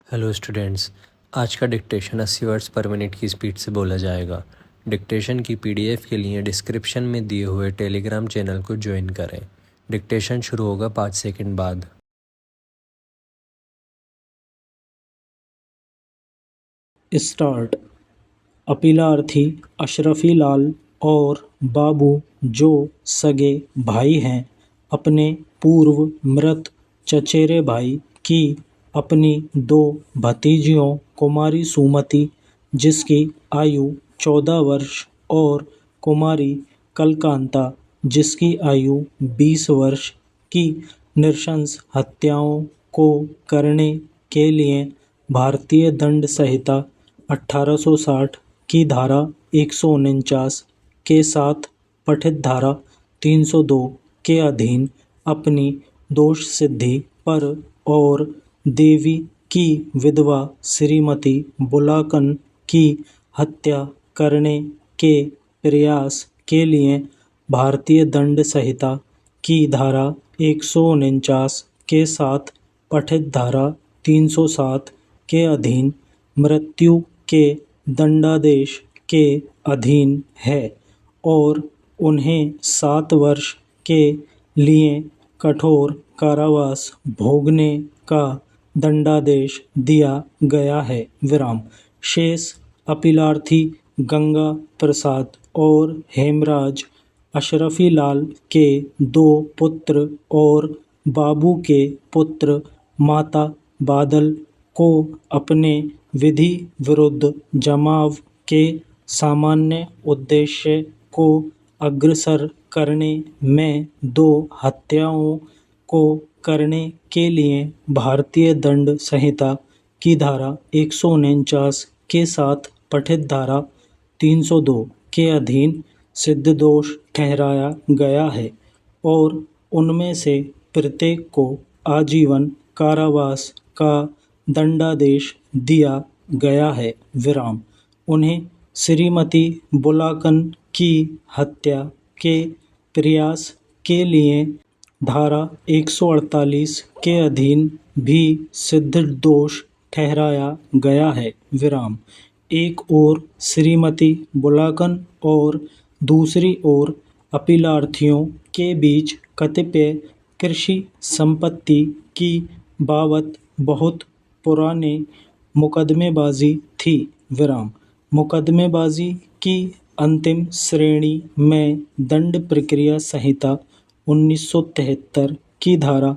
Hello students. आज का dictation 80 words पर मिनट की स्पीड से बोला जाएगा। डिक्टेशन की पीडीएफ के लिए डिस्क्रिप्शन में दिए हुए टेलीग्राम चैनल को ज्वाइन करें। डिक्टेशन शुरू होगा 5 सेकंड बाद। स्टार्ट। अपीलार्थी अशरफी लाल और बाबू, जो सगे भाई हैं, अपने पूर्व मृत चचेरे भाई की अपनी दो भतीजियों कुमारी सुमति, जिसकी आयु 14 वर्ष, और कुमारी कलकांता, जिसकी आयु 20 वर्ष, की नृशंस हत्याओं को करने के लिए भारतीय दंड संहिता 1860 की धारा 149 के साथ पठित धारा 302 के अधीन अपनी दोष सिद्धि पर और देवी की विधवा श्रीमती बुलाकन की हत्या करने के प्रयास के लिए भारतीय दंड संहिता की धारा 149 के साथ पठित धारा 307 के अधीन मृत्यु के दंडादेश के अधीन है और उन्हें 7 वर्ष के लिए कठोर कारावास भोगने का दंडादेश दिया गया है। विराम। शेष अपीलार्थी गंगा प्रसाद और हेमराज अशरफी लाल के 2 पुत्र और बाबू के पुत्र माता बादल को अपने विधि विरुद्ध जमाव के सामान्य उद्देश्य को अग्रसर करने में 2 हत्याओं को करने के लिए भारतीय दंड संहिता की धारा 149 के साथ पठित धारा 302 के अधीन सिद्ध दोष ठहराया गया है और उनमें से प्रत्येक को आजीवन कारावास का दंडादेश दिया गया है। विराम। उन्हें श्रीमती बुलाकन की हत्या के प्रयास के लिए धारा 148 के अधीन भी सिद्ध दोष ठहराया गया है। विराम। एक ओर श्रीमती बुलाकन और दूसरी ओर अपीलार्थियों के बीच कतिपय कृषि संपत्ति की बाबत बहुत पुराने मुकदमेबाजी थी। विराम। मुकदमेबाजी की अंतिम श्रेणी में दंड प्रक्रिया संहिता 1973 की धारा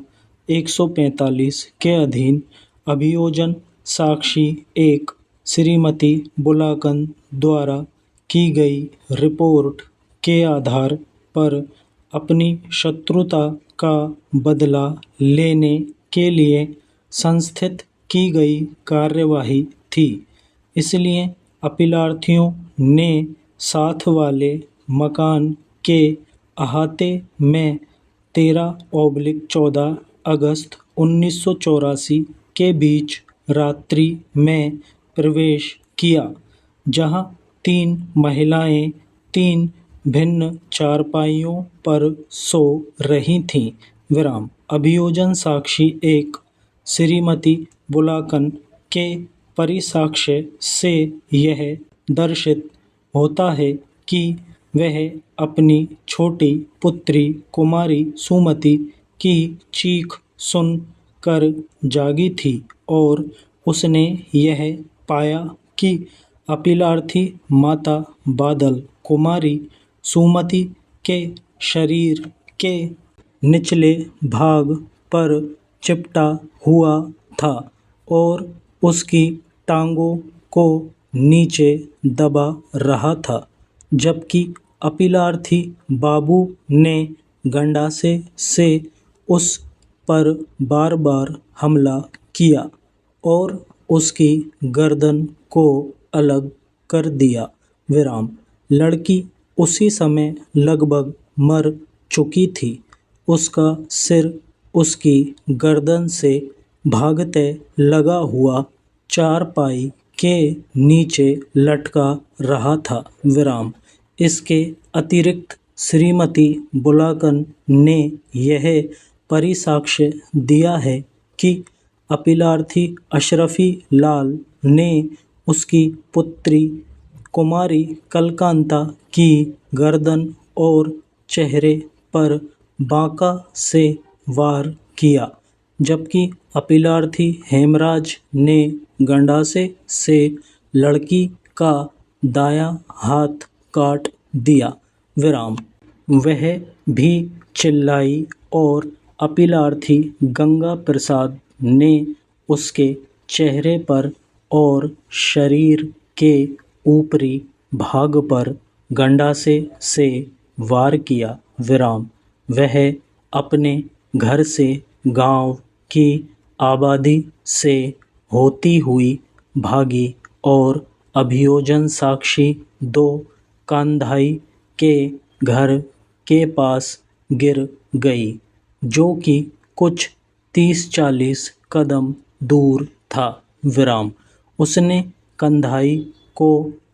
145 के अधीन अभियोजन साक्षी 1 श्रीमती बुलाकन द्वारा की गई रिपोर्ट के आधार पर अपनी शत्रुता का बदला लेने के लिए संस्थित की गई कार्यवाही थी। इसलिए अपीलार्थियों ने साथ वाले मकान के अहाते में 13/14 अगस्त 1984 के बीच रात्रि में प्रवेश किया, जहां 3 महिलाएं 3 भिन्न चारपाइयों पर सो रही थीं। विराम। अभियोजन साक्षी 1 श्रीमती बुलाकन के परिसाक्ष्य से यह दर्शित होता है कि वह अपनी छोटी पुत्री कुमारी सुमति की चीख सुन कर जागी थी और उसने यह पाया कि अपीलार्थी माता बादल कुमारी सुमति के शरीर के निचले भाग पर चिपटा हुआ था और उसकी टांगों को नीचे दबा रहा था, जबकि अपीलार्थी बाबू ने गंडासे से उस पर बार बार हमला किया और उसकी गर्दन को अलग कर दिया। विराम। लड़की उसी समय लगभग मर चुकी थी। उसका सिर उसकी गर्दन से भागते लगा हुआ चारपाई के नीचे लटका रहा था। विराम। इसके अतिरिक्त श्रीमती बुलाकन ने यह परिसाक्ष्य दिया है कि अपीलार्थी अशरफी लाल ने उसकी पुत्री कुमारी कलकांता की गर्दन और चेहरे पर बांका से वार किया, जबकि अपीलार्थी हेमराज ने गंडासे से लड़की का दायां हाथ काट दिया। वह भी चिल्लाई और अपीलार्थी गंगा प्रसाद ने उसके चेहरे पर और शरीर के ऊपरी भाग पर गंडासे से वार किया। वह अपने घर से गांव की आबादी से होती हुई भागी और अभियोजन साक्षी 2 कांधाई के घर के पास गिर गई, जो कि कुछ 30-40 कदम दूर था। उसने कंधाई को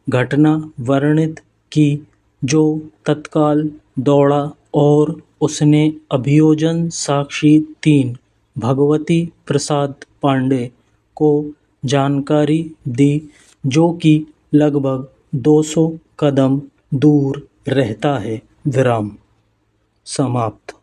घटना वर्णित की, जो तत्काल दौड़ा और उसने अभियोजन साक्षी 3 भगवती प्रसाद पांडे को जानकारी दी, जो कि लगभग 200 कदम दूर रहता है। समाप्त।